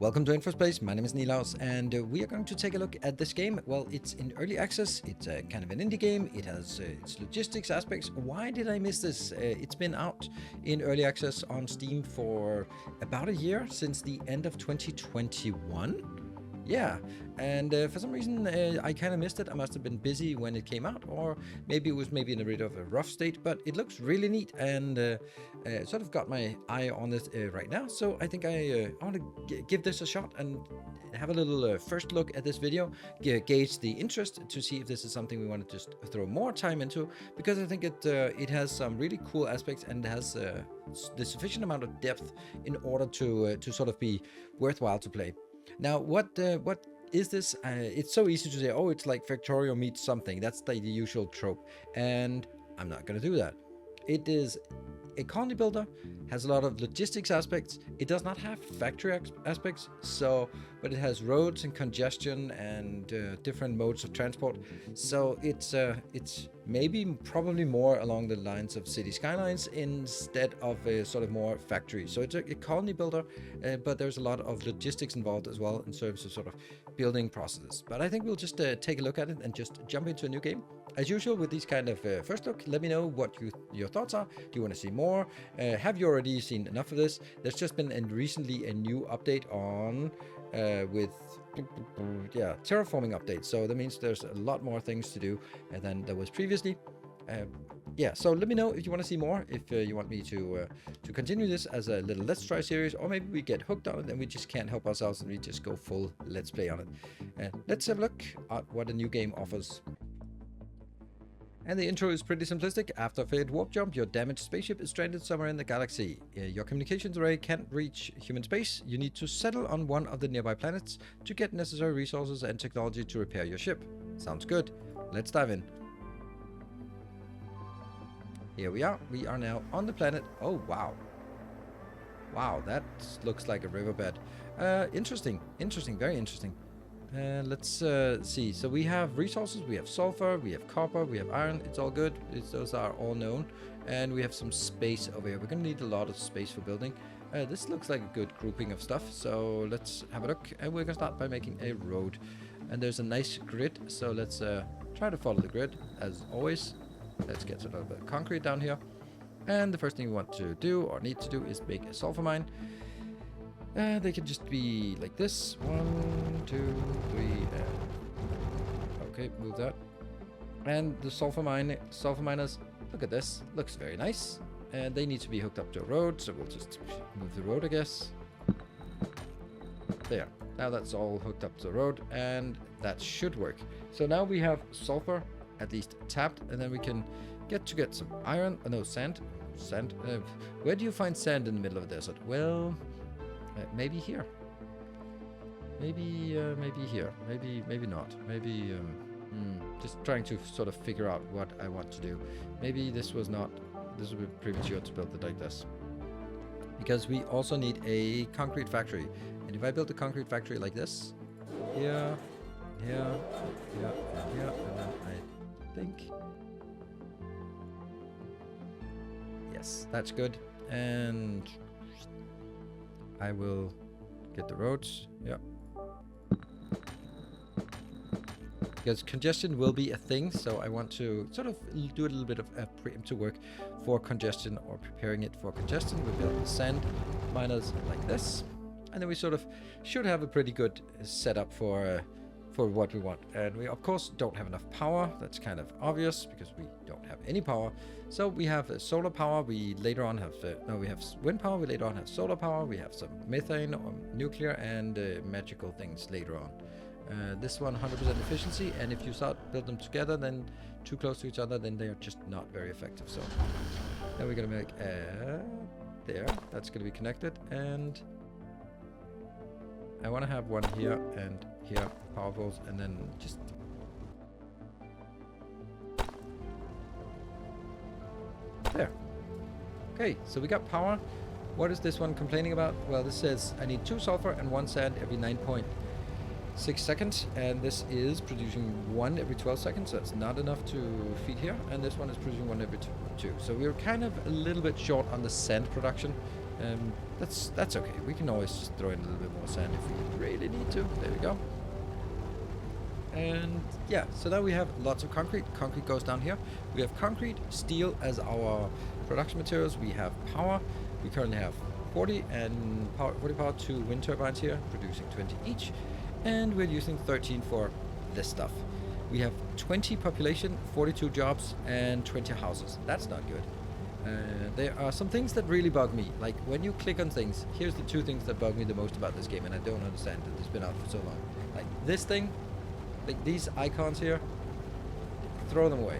Welcome to Infraspace. My name is Nilaus, and we are going to take a look at this game. Well, it's in early access. It's kind of an indie game. It has its logistics aspects. Why did I miss this? It's been out in early access on Steam for about a year, since the end of 2021. Yeah, and for some reason I kind of missed it. I must have been busy when it came out, or maybe it was in a bit of a rough state, but it looks really neat, and sort of got my eye on it right now. So I think I want to give this a shot and have a little first look at this video, gauge the interest to see if this is something we want to just throw more time into, because I think it has some really cool aspects and has the sufficient amount of depth in order to sort of be worthwhile to play. Now, what is this? It's so easy to say, oh, it's like Factorio meets something. That's the usual trope, and I'm not going to do that. It is a colony builder, has a lot of logistics aspects. It does not have factory aspects, but it has roads and congestion and different modes of transport. So it's probably more along the lines of city skylines instead of a sort of more factory. So it's a colony builder, but there's a lot of logistics involved as well in terms of sort of building processes. But I think we'll just take a look at it and just jump into a new game. As usual with these kind of first look, let me know what your thoughts are. Do you want to see more? Have you already seen enough of this? There's just been recently a new update on with terraforming update. So that means there's a lot more things to do than there was previously. So let me know if you want to see more, if you want me to continue this as a little Let's Try series, or maybe we get hooked on it and we just can't help ourselves and we just go full Let's Play on it. Let's have a look at what a new game offers. And the intro is pretty simplistic. After a failed warp jump, your damaged spaceship is stranded somewhere in the galaxy. Your communications array can't reach human space. You need to settle on one of the nearby planets to get necessary resources and technology to repair your ship. Sounds good. Let's dive in. Here we are. We are now on the planet. Oh, wow. Wow, that looks like a riverbed. Interesting. Interesting. Very interesting. Let's see. So we have resources. We have sulfur. We have copper. We have iron. It's all good. Those are all known. And we have some space over here. We're going to need a lot of space for building. This looks like a good grouping of stuff. So let's have a look. And we're going to start by making a road. And there's a nice grid. So let's try to follow the grid as always. Let's get a little bit of concrete down here. And the first thing we want to do or need to do is make a sulfur mine. They can just be like this. 1, 2, 3, and okay, move that. And the sulfur miners, look at this, looks very nice. And they need to be hooked up to a road, so we'll just move the road, I guess. There. Now that's all hooked up to the road, and that should work. So now we have sulfur at least tapped, and then we can get some iron. No, sand. Sand. Where do you find sand in the middle of a desert? Well, maybe here. Maybe here. Maybe not. Maybe just trying to sort of figure out what I want to do. Maybe this would be premature to build it like this, because we also need a concrete factory. And if I build a concrete factory like this, here, and then I think, yes, that's good. And I will get the roads, because congestion will be a thing, so I want to sort of do a little bit of preemptive work for congestion, or preparing it for congestion. We build the sand miners like this, and then we sort of should have a pretty good setup for what we want. And we of course don't have enough power. That's kind of obvious because we don't have any power. So we have solar power. We later on have we have wind power. We later on have solar power. We have some methane or nuclear and magical things later on. This one 100% efficiency, and if you start build them together, then too close to each other, then they are just not very effective. So then we're gonna make there. That's gonna be connected, and I want to have one here and here, power poles, and then just there. Okay, so we got power. What is this one complaining about? Well, this says I need 2 sulfur and 1 sand every 9.6 seconds, and this is producing 1 every 12 seconds, so that's not enough to feed here. And this one is producing 1 every 2. So we're kind of a little bit short on the sand production. That's okay. We can always just throw in a little bit more sand if we really need to. There we go. And yeah, so now we have lots of concrete. Concrete goes down here. We have concrete, steel as our production materials. We have power. We currently have 40 power, 2 wind turbines here, producing 20 each. And we're using 13 for this stuff. We have 20 population, 42 jobs, and 20 houses. That's not good. There are some things that really bug me. Like when you click on things, here's the 2 things that bug me the most about this game, and I don't understand that it's been out for so long. Like this thing, like these icons here, throw them away.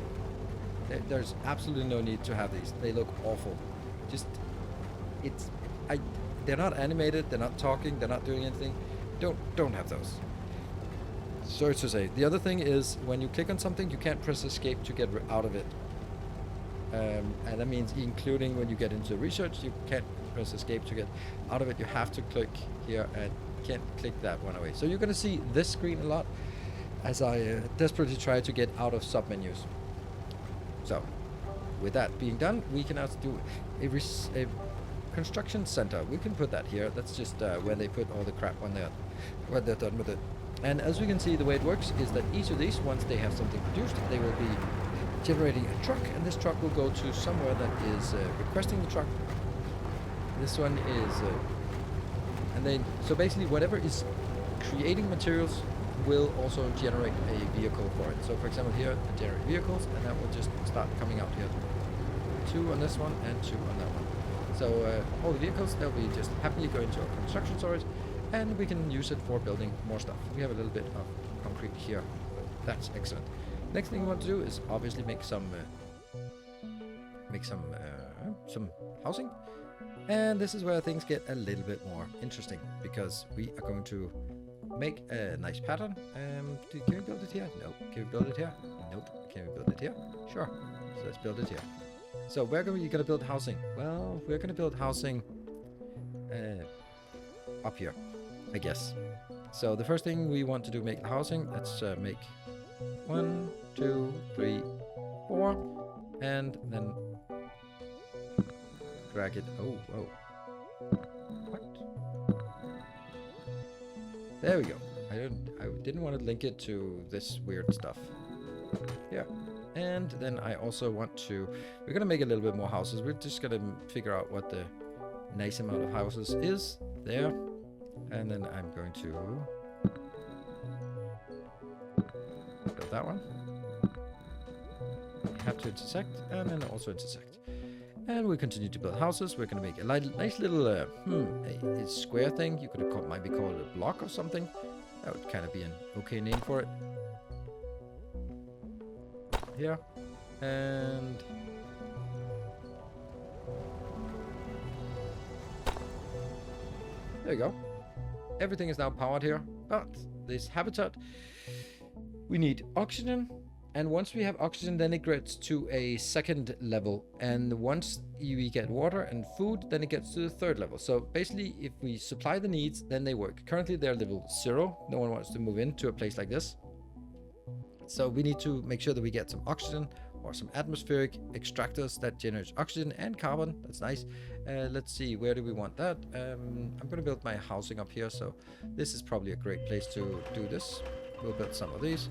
There's absolutely no need to have these. They look awful. Just, they're not animated, they're not talking, they're not doing anything. Don't have those. Sorry to say. The other thing is when you click on something, you can't press escape to get out of it. And that means including when you get into research, you can't press escape to get out of it. You have to click here and can't click that one away. So you're going to see this screen a lot as I desperately try to get out of submenus. So with that being done, we can also do a construction center. We can put that here. That's just where they put all the crap when they're done with it. And as we can see, the way it works is that each of these, once they have something produced, they will be generating a truck, and this truck will go to somewhere that is requesting the truck. This one is, and then, so basically whatever is creating materials will also generate a vehicle for it. So for example here, generate vehicles, and that will just start coming out here. 2 on this one and 2 on that one. So all the vehicles, they'll be just happily going to our construction storage, and we can use it for building more stuff. We have a little bit of concrete here. That's excellent. Next thing we want to do is obviously make some housing. And this is where things get a little bit more interesting, because we are going to make a nice pattern. Can we build it here? No. Can we build it here? Nope. Can we build it here? Sure. So let's build it here. So where are we going to build housing? Well, we're going to build housing up here, I guess. So the first thing we want to do, make the housing. Let's make 1, 2, 3, 4, and then drag it. Oh, whoa. What? There we go. I didn't want to link it to this weird stuff. Yeah. And then I also want to, we're going to make a little bit more houses. We're just going to figure out what the nice amount of houses is there. And then I'm going to build that one. You have to intersect, and then also intersect. And we continue to build houses. We're going to make a nice little a square thing. You could have might be called a block or something. That would kind of be an okay name for it. Here. And there you go. Everything is now powered here, but this habitat, we need oxygen, and once we have oxygen, then it gets to a 2nd level, and once we get water and food, then it gets to the 3rd level. So basically, if we supply the needs, then they work. Currently they're level 0. No one wants to move into a place like this, so we need to make sure that we get some oxygen or some atmospheric extractors that generates oxygen and carbon. That's nice. Let's see, where do we want that? I'm going to build my housing up here, so this is probably a great place to do this. We'll build some of these,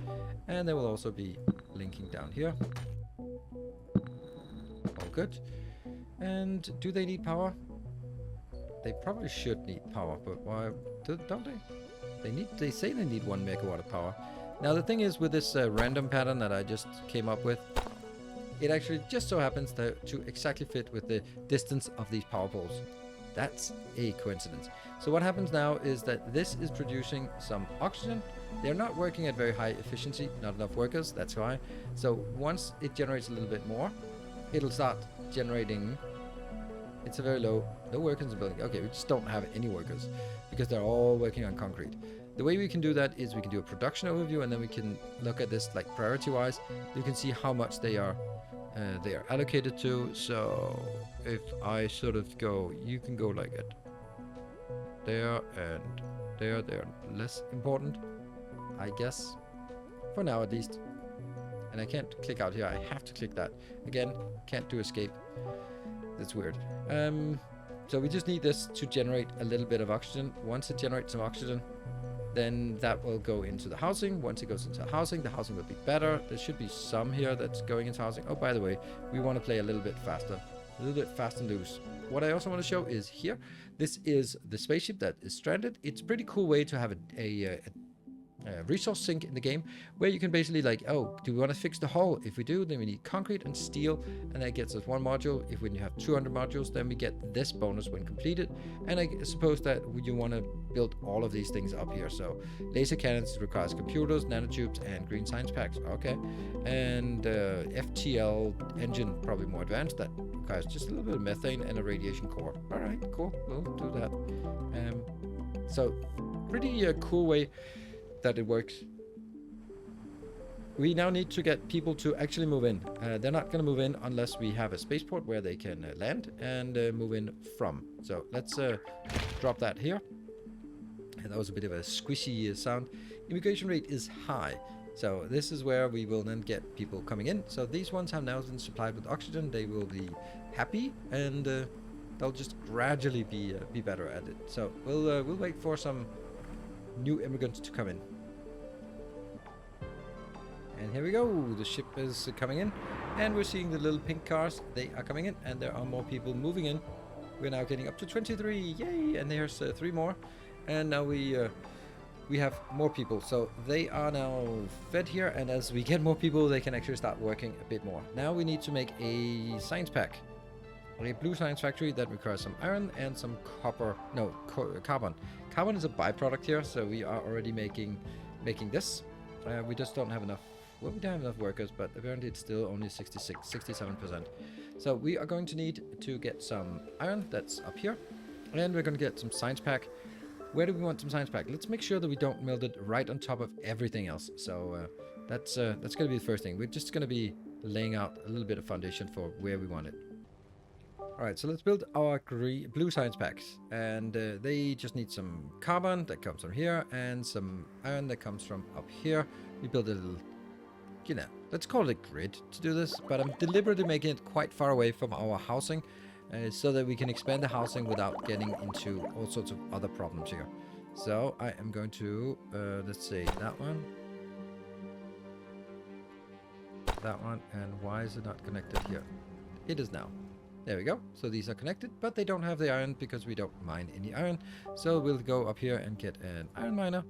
and they will also be linking down here. All good. And do they need power? They probably should need power, but why don't they? They say they need 1 megawatt of power. Now the thing is, with this random pattern that I just came up with, it actually just so happens to exactly fit with the distance of these power poles. That's a coincidence. So what happens now is that this is producing some oxygen. They're not working at very high efficiency, not enough workers, that's why. So once it generates a little bit more, it'll start generating. It's a very low workers in the building. Okay, we just don't have any workers because they're all working on concrete. The way we can do that is we can do a production overview, and then we can look at this like priority wise. You can see how much they are allocated to. So if I sort of go, you can go like it there and there. They're less important, I guess, for now at least. And I can't click out here. I have to click that again. Can't do escape. That's weird. So we just need this to generate a little bit of oxygen. Once it generates some oxygen, then that will go into the housing. Once it goes into housing, the housing will be better. There should be some here that's going into housing. Oh, by the way, we want to play a little bit faster. A little bit fast and loose. What I also want to show is here. This is the spaceship that is stranded. It's a pretty cool way to have a resource sink in the game, where you can basically like, oh, do we want to fix the hull? If we do, then we need concrete and steel, and that gets us one module. If when you have 200 modules, then we get this bonus when completed. And I suppose that you want to build all of these things up here. So laser cannons requires computers, nanotubes, and green science packs. Okay, and FTL engine, probably more advanced, that requires just a little bit of methane and a radiation core. All right, cool, we'll do that. So pretty cool way that it works. We now need to get people to actually move in. They're not going to move in unless we have a spaceport where they can land and move in from. So let's drop that here. And that was a bit of a squishy sound. Immigration rate is high. So this is where we will then get people coming in. So these ones have now been supplied with oxygen. They will be happy, and they'll just gradually be better at it. So we'll wait for some new immigrants to come in. And here we go, the ship is coming in, and we're seeing the little pink cars. They are coming in, and there are more people moving in. We're now getting up to 23, yay! And there's 3 more, and now we have more people. So they are now fed here, and as we get more people, they can actually start working a bit more. Now we need to make a science pack, a blue science factory that requires some iron and some carbon. Carbon is a byproduct here, so we are already making this. We just don't have enough. Well, we don't have enough workers, but apparently it's still only 67%. So we are going to need to get some iron that's up here, and we're going to get some science pack. Where do we want some science pack? Let's make sure that we don't melt it right on top of everything else. So that's going to be the first thing. We're just going to be laying out a little bit of foundation for where we want it. Alright, so let's build our blue science packs, and they just need some carbon that comes from here and some iron that comes from up here. We build a little, you know, let's call it a grid to do this, but I'm deliberately making it quite far away from our housing so that we can expand the housing without getting into all sorts of other problems here. So I am going to, let's say that one, and why is it not connected here? It is now. There we go. So these are connected, but they don't have the iron because we don't mine any iron. So we'll go up here and get an iron miner.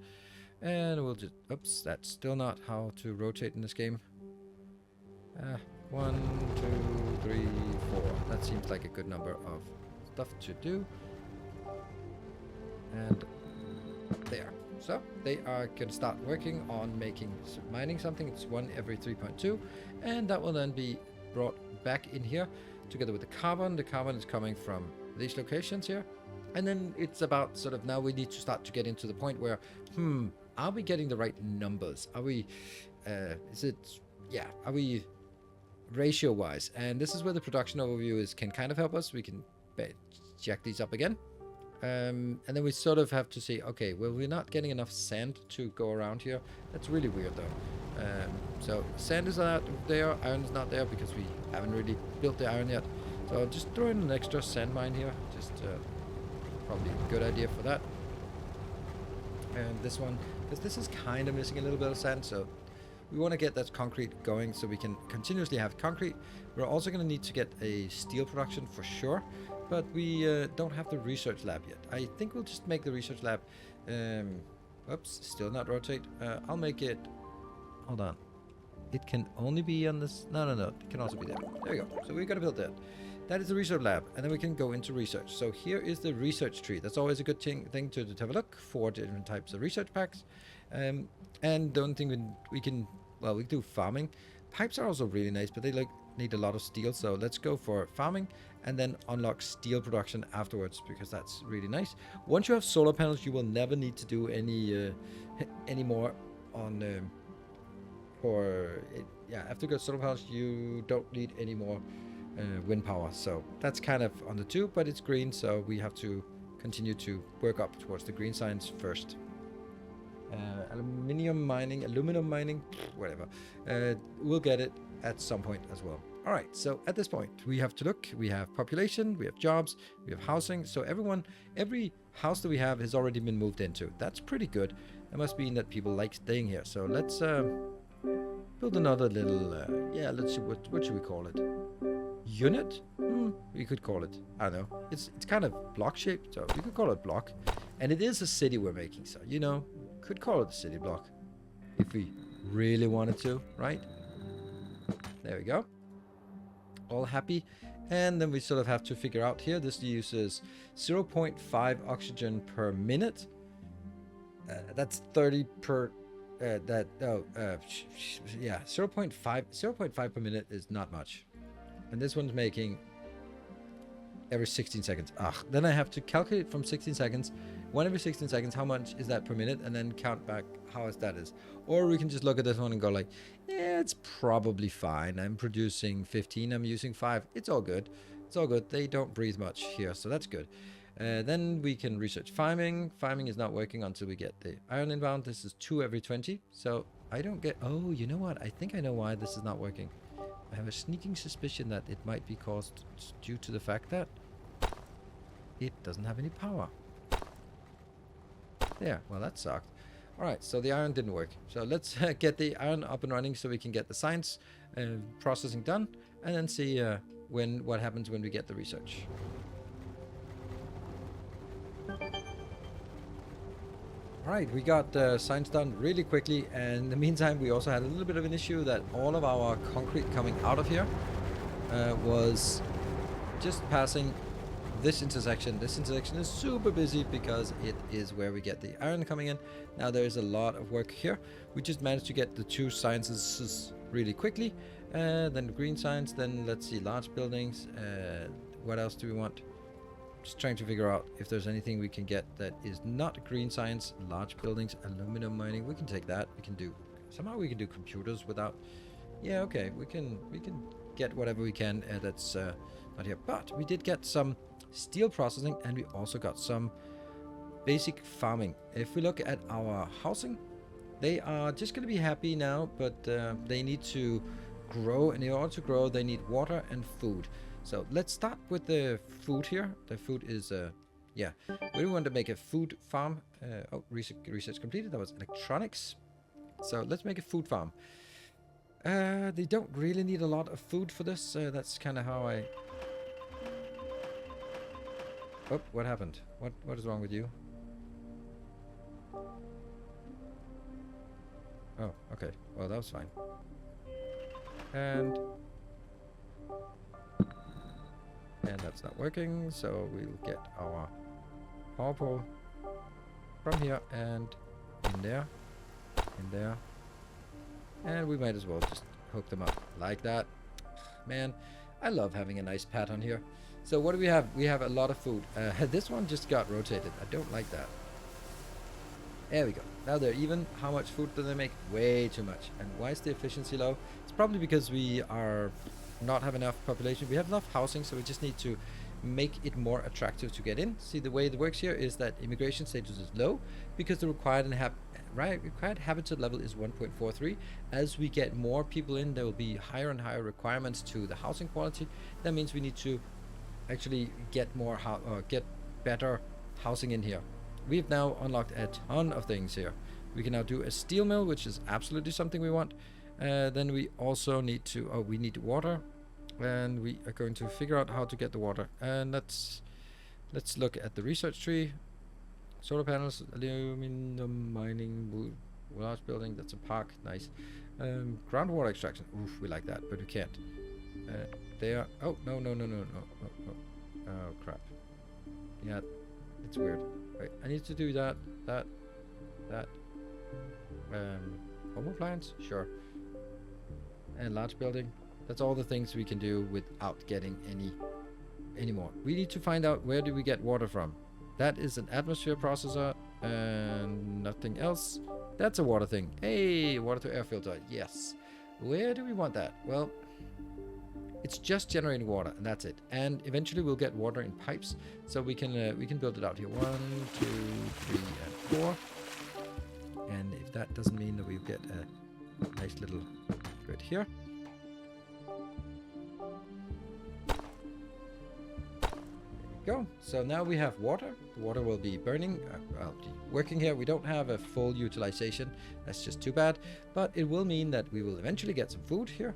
And we'll just... Oops, that's still not how to rotate in this game. 1, 2, 3, 4. That seems like a good number of stuff to do. And there. So they are going to start working on mining something. It's 1 every 3.2. And that will then be brought back in here together with the carbon. The carbon is coming from these locations here, and then it's about sort of now we need to start to get into the point where are we getting the right numbers? Are we are we ratio wise? And this is where the production overview can kind of help us. We can jack these up again, and then we sort of have to say, okay, well, we're not getting enough sand to go around here. That's really weird though. So sand is not there, iron is not there because we haven't really built the iron yet. So I'll just throw in an extra sand mine here. Just probably a good idea for that. And this one, because this is kind of missing a little bit of sand, so we want to get that concrete going so we can continuously have concrete. We're also going to need to get a steel production for sure, but we don't have the research lab yet. I think we'll just make the research lab. Oops, still not rotate. I'll make it. Hold on. It can only be on this. No. It can also be there. There we go. So we're going to build that. That is the research lab. And then we can go into research. So here is the research tree. That's always a good thing to have a look for different types of research packs. And the only thing we can do farming. Pipes are also really nice, but they need a lot of steel. So let's go for farming and then unlock steel production afterwards because that's really nice. Once you have solar panels, you will never need to do any more on... after you got solar panels, you don't need any more wind power. So that's kind of on the tube, but it's green, so we have to continue to work up towards the green science first. Aluminum mining, whatever. We'll get it at some point as well. All right, so at this point, we have to look. We have population, we have jobs, we have housing. So every house that we have has already been moved into. That's pretty good. That must mean that people like staying here. So let's build another little, yeah, let's see, what should we call it? Unit? We could call it, I don't know. It's kind of block shaped, so we could call it block. And it is a city we're making, so, you know, could call it a city block. If we really wanted to, right? There we go. All happy. And then we sort of have to figure out here, this uses 0.5 oxygen per minute. That's 30 per, yeah, 0.5 per minute is not much. And this one's making every 16 seconds. Then I have to calculate from 16 seconds, one every 16 seconds, how much is that per minute, and then count back how much that is. Or we can just look at this one and go like, yeah, it's probably fine. I'm producing 15, I'm using 5. It's all good. It's all good. They don't breathe much here, so that's good. Then we can research farming. Farming is not working until we get the iron inbound. This is 2 every 20. So I don't get... Oh, you know what? I think I know why this is not working. I have a sneaking suspicion that it might be caused due to the fact that it doesn't have any power. There. Well, that sucked. Alright, so the iron didn't work. So let's get the iron up and running so we can get the science processing done. And then see what happens when we get the research. Alright, we got science done really quickly, and in the meantime we also had a little bit of an issue that all of our concrete coming out of here was just passing this intersection. This intersection is super busy because it is where we get the iron coming in. Now there is a lot of work here. We just managed to get the 2 sciences really quickly. Then the green science, then let's see, large buildings. What else do we want? Just trying to figure out if there's anything we can get that is not green science. Large buildings, aluminum mining, we can take that. We can do, somehow we can do computers without, yeah, okay, we can get whatever we can that's not here. But we did get some steel processing, and we also got some basic farming. If we look at our housing, they are just going to be happy now, but they need to grow, and in order to grow they need water and food. So let's start with the food here. The food is, yeah, we want to make a food farm. Oh, research completed. That was electronics. So let's make a food farm. They don't really need a lot of food for this. That's kind of how I... Oh, what happened? What is wrong with you? Oh, okay. Well, that was fine. And that's not working, so we'll get our power pole from here and in there, and we might as well just hook them up like that. Man, I love having a nice pad on here. So what do we have? We have a lot of food. This one just got rotated. I don't like that. There we go. Now they're even. How much food do they make? Way too much. And why is the efficiency low? It's probably because we are not have enough population. We have enough housing, so we just need to make it more attractive to get in. See, the way it works here is that immigration status is low because the required habitat level is 1.43. As we get more people in, there will be higher and higher requirements to the housing quality. That means we need to actually get more get better housing in here. We've now unlocked a ton of things here. We can now do a steel mill, which is absolutely something we want. Then we also need to, we need water, and we are going to figure out how to get the water. And let's look at the research tree. Solar panels, aluminum mining, large building, that's a park, nice. Groundwater extraction, oof, we like that, but we can't. There, oh, no. Oh, crap. Yeah, it's weird. Wait, I need to do that. Home appliance? Sure. And large building. That's all the things we can do without getting any more. We need to find out, where do we get water from? That is an atmosphere processor and nothing else. That's a water thing. Hey, water to air filter. Yes. Where do we want that? Well, it's just generating water, and that's it. And eventually we'll get water in pipes, so we can build it out here. 1, 2, 3, and 4. And if that doesn't mean that we get a nice little grid here. go. So now we have water. The water will be burning, well, working here. We don't have a full utilization. That's just too bad. But it will mean that we will eventually get some food here.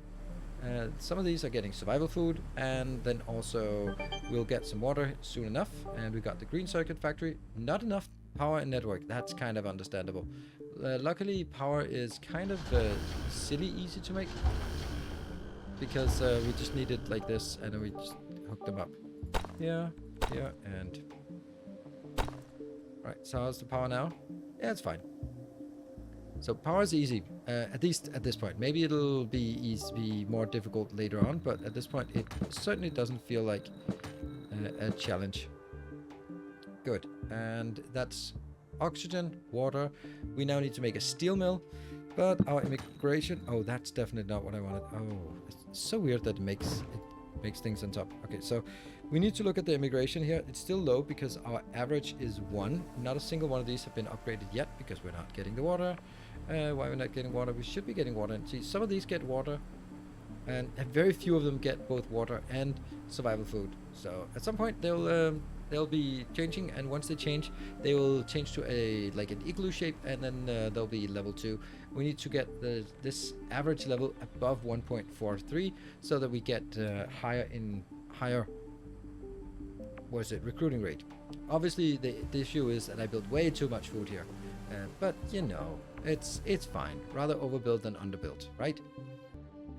Some of these are getting survival food, and then also we'll get some water soon enough. And we got the green circuit factory. Not enough power and network. That's kind of understandable. Luckily, power is kind of silly easy to make, because we just need it like this, and then we just hook them up. Yeah, and... Right, so how's the power now? Yeah, it's fine. So power is easy, at least at this point. Maybe it'll be more difficult later on, but at this point it certainly doesn't feel like a challenge. Good, and that's oxygen, water. We now need to make a steel mill, but our immigration... Oh, that's definitely not what I wanted. Oh, it's so weird that it makes things on top. Okay, so we need to look at the immigration here. It's still low because our average is 1. Not a single one of these have been upgraded yet because we're not getting the water. Why we're not getting water? We should be getting water. And see, some of these get water, and very few of them get both water and survival food. So at some point they'll be changing, and once they change, they will change to a like an igloo shape, and then they'll be level 2. We need to get this average level above 1.43 so that we get higher recruiting rate. Obviously the issue is that I built way too much food here, but you know, it's fine. Rather overbuild than underbuild, right?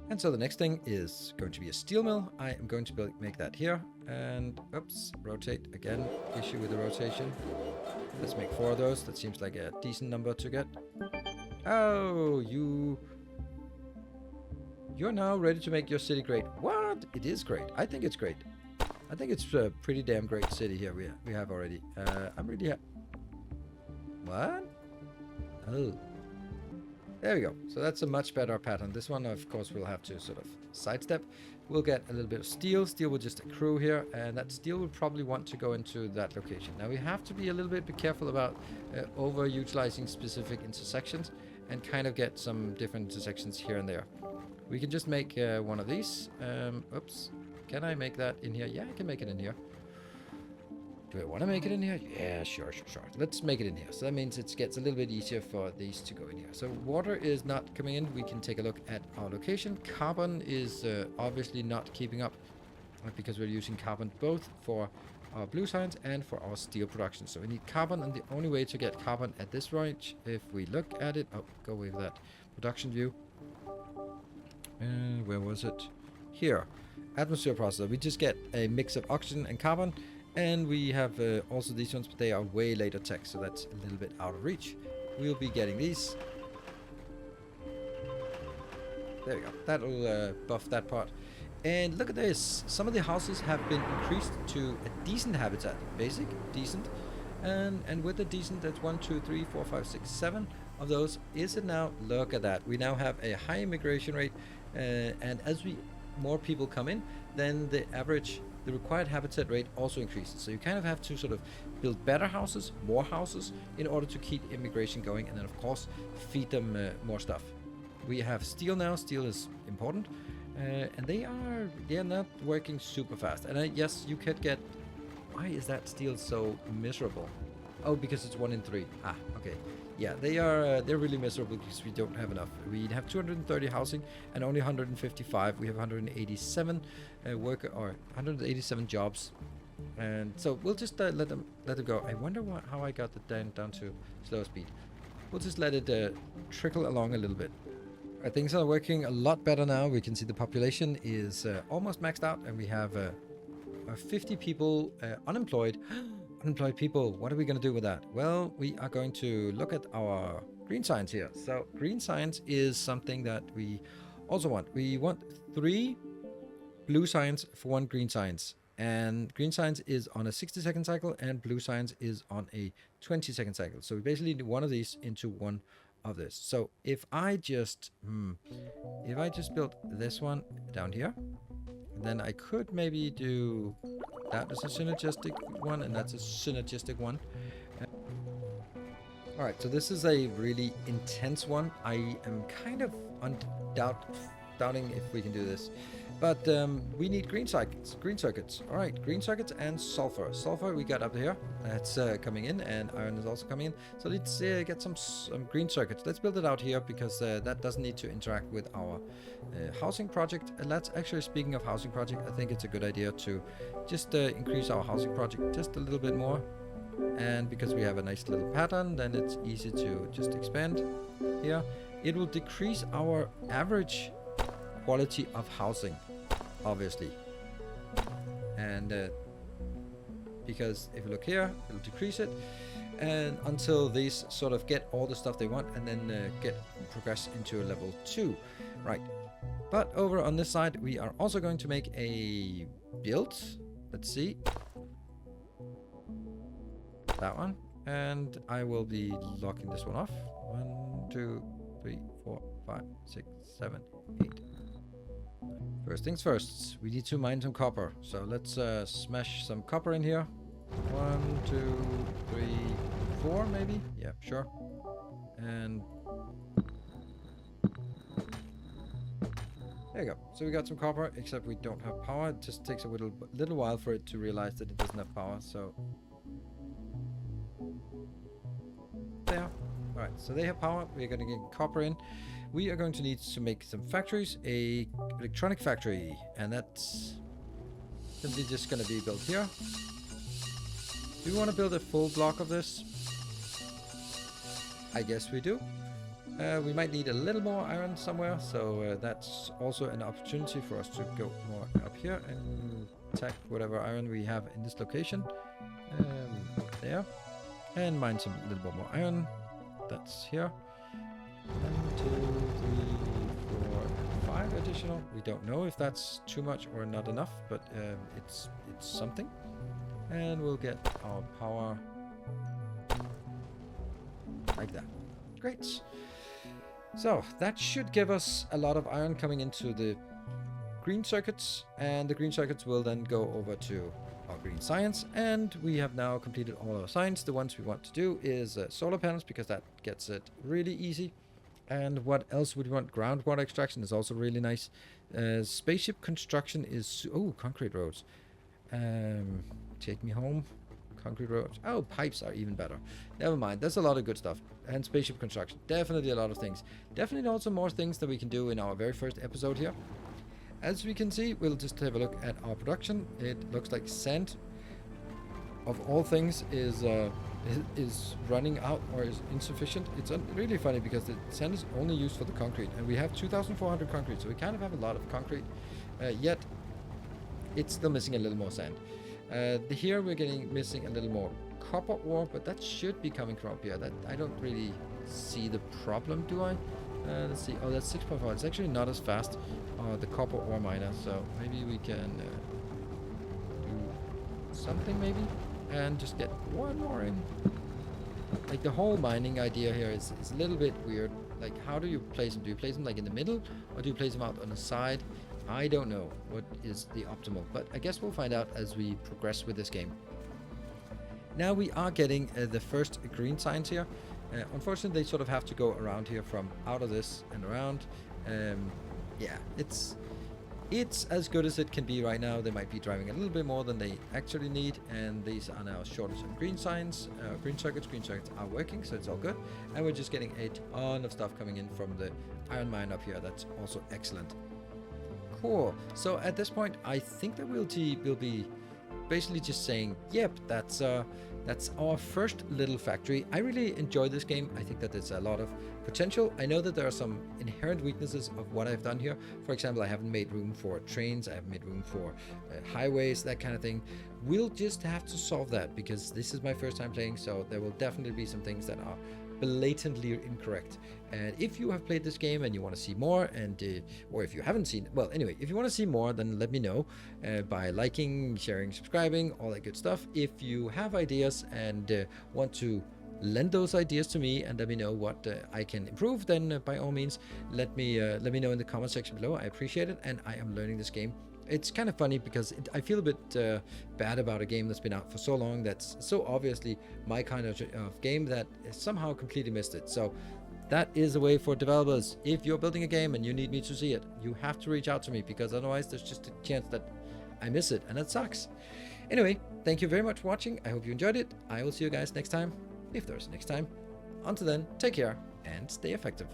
And so the next thing is going to be a steel mill. I am going to make that here, and oops, rotate again. Issue with the rotation. Let's make 4 of those. That seems like a decent number to get. Oh, you're now ready to make your city great. What? It is great. I think it's great. I think it's a pretty damn great city here we have already. I'm really what? Oh. There we go. So that's a much better pattern. This one, of course, we'll have to sort of sidestep. We'll get a little bit of steel. Steel will just accrue here, and that steel will probably want to go into that location. Now we have to be a little bit careful about over-utilizing specific intersections, and kind of get some different intersections here and there. We can just make one of these. Oops. Can I make that in here? Yeah, I can make it in here. Do I want to make it in here? Yeah, sure. Let's make it in here. So that means it gets a little bit easier for these to go in here. So water is not coming in. We can take a look at our location. Carbon is obviously not keeping up because we're using carbon both for our blue science and for our steel production. So we need carbon, and the only way to get carbon at this range, if we look at it... Oh, go with that production view. Where was it? Here. Atmosphere processor. We just get a mix of oxygen and carbon. And we have also these ones, but they are way later tech, so that's a little bit out of reach. We'll be getting these. There we go. That'll buff that part. And look at this. Some of the houses have been increased to a decent habitat. Basic, decent. And with the decent, that's 1, 2, 3, 4, 5, 6, 7 of those. Is it now? Look at that. We now have a high immigration rate. And as more people come in, then the required habitat rate also increases. So you kind of have to sort of build better houses, more houses, in order to keep immigration going, and then of course feed them more stuff. We have steel now. Steel is important, and they're not working super fast. And yes, you could get... Why is that steel so miserable? Oh, because it's 1 in 3. Ah, okay. Yeah, they're really miserable because we don't have enough. We have 230 housing and only 155. We have 187 or 187 jobs, and so we'll just let them go. I wonder how I got it down to slow speed. We'll just let it trickle along a little bit. Things are working a lot better now. We can see the population is almost maxed out, and we have 50 people unemployed. Unemployed people, what are we going to do with that? Well, we are going to look at our green science here. So green science is something that we also want. We want 3 blue science for 1 green science. And green science is on a 60-second cycle, and blue science is on a 20-second cycle. So we basically need 1 of these into 1 of this. So if I just built this one down here, then I could maybe do that as a synergistic one, and that's a synergistic one. Alright, so this is a really intense one. I am kind of doubting if we can do this. But we need green circuits. All right, green circuits and sulfur. Sulfur we got up here. That's coming in, and iron is also coming in. So let's get some green circuits. Let's build it out here because that doesn't need to interact with our housing project. And let's actually, speaking of housing project, I think it's a good idea to just increase our housing project just a little bit more. And because we have a nice little pattern, then it's easy to just expand here. It will decrease our average quality of housing, obviously, and because if you look here, it'll decrease it, and until these sort of get all the stuff they want, and then progress into a level 2, right? But over on this side, we are also going to make a build. Let's see, that one, and I will be locking this one off. 1, 2, 3, 4, 5, 6, 7, 8. First things first, we need to mine some copper. So let's smash some copper in here. 1, 2, 3, 4 maybe? Yeah, sure. And there you go. So we got some copper, except we don't have power. It just takes a little while for it to realize that it doesn't have power. So there. Alright, so they have power. We're going to get copper in. We are going to need to make some factories, a electronic factory, and that's simply just going to be built here. Do we want to build a full block of this? I guess we do. We might need a little more iron somewhere, so that's also an opportunity for us to go more up here and attack whatever iron we have in this location. There. And mine some little bit more iron. That's here. 1, 2, 3, 4, 5 additional. We don't know if that's too much or not enough, but it's something. And we'll get our power like that. Great. So that should give us a lot of iron coming into the green circuits, and the green circuits will then go over to our green science, and we have now completed all our science. The ones we want to do is solar panels, because that gets it really easy. And what else would we want? Groundwater extraction is also really nice. Spaceship construction is... Oh, concrete roads. Take me home. Concrete roads. Oh, pipes are even better. Never mind. There's a lot of good stuff. And spaceship construction. Definitely a lot of things. Definitely also more things that we can do in our very first episode here. As we can see, we'll just have a look at our production. It looks like sand, of all things, is running out or is insufficient. It's really funny because the sand is only used for the concrete, and we have 2,400 concrete, so we kind of have a lot of concrete, yet it's still missing a little more sand. Here we're missing a little more copper ore, but that should be coming from up here. That I don't really see the problem, do I? Let's see. Oh, that's 6.5. It's actually not as fast, the copper ore miner, so maybe we can do something maybe and just get one more in. Like, the whole mining idea here is a little bit weird. Like, how do you place them? Do you place them like in the middle, or do you place them out on the side? I don't know what is the optimal, but I guess we'll find out as we progress with this game. Now we are getting the first green signs here. Unfortunately, they sort of have to go around here from out of this and around. Yeah, it's as good as it can be right now. They might be driving a little bit more than they actually need, and these are now short of some green signs. Green circuits are working, so it's all good. And we're just getting a ton of stuff coming in from the iron mine up here. That's also excellent. Cool. So at this point, I think that we'll be basically just saying, yep, that's our first little factory. I really enjoy this game. I think that there's a lot of potential. I know that there are some inherent weaknesses of what I've done here. For example, I haven't made room for trains. I haven't made room for highways, that kind of thing. We'll just have to solve that, because this is my first time playing, so there will definitely be some things that are blatantly incorrect. And if you have played this game and you want to see more, and or if you haven't seen it, well, anyway, if you want to see more, then let me know by liking, sharing, subscribing, all that good stuff. If you have ideas and want to lend those ideas to me and let me know what I can improve, then by all means let me know in the comment section below. I appreciate it, and I am learning this game. It's kind of funny because I feel a bit bad about a game that's been out for so long, that's so obviously my kind of game, that somehow completely missed it. So That is a way for developers. If you're building a game and you need me to see it, you have to reach out to me, because otherwise there's just a chance that I miss it, and that sucks. Anyway, thank you very much for watching. I hope you enjoyed it. I will see you guys next time, if there's a next time. Until then, take care and stay effective.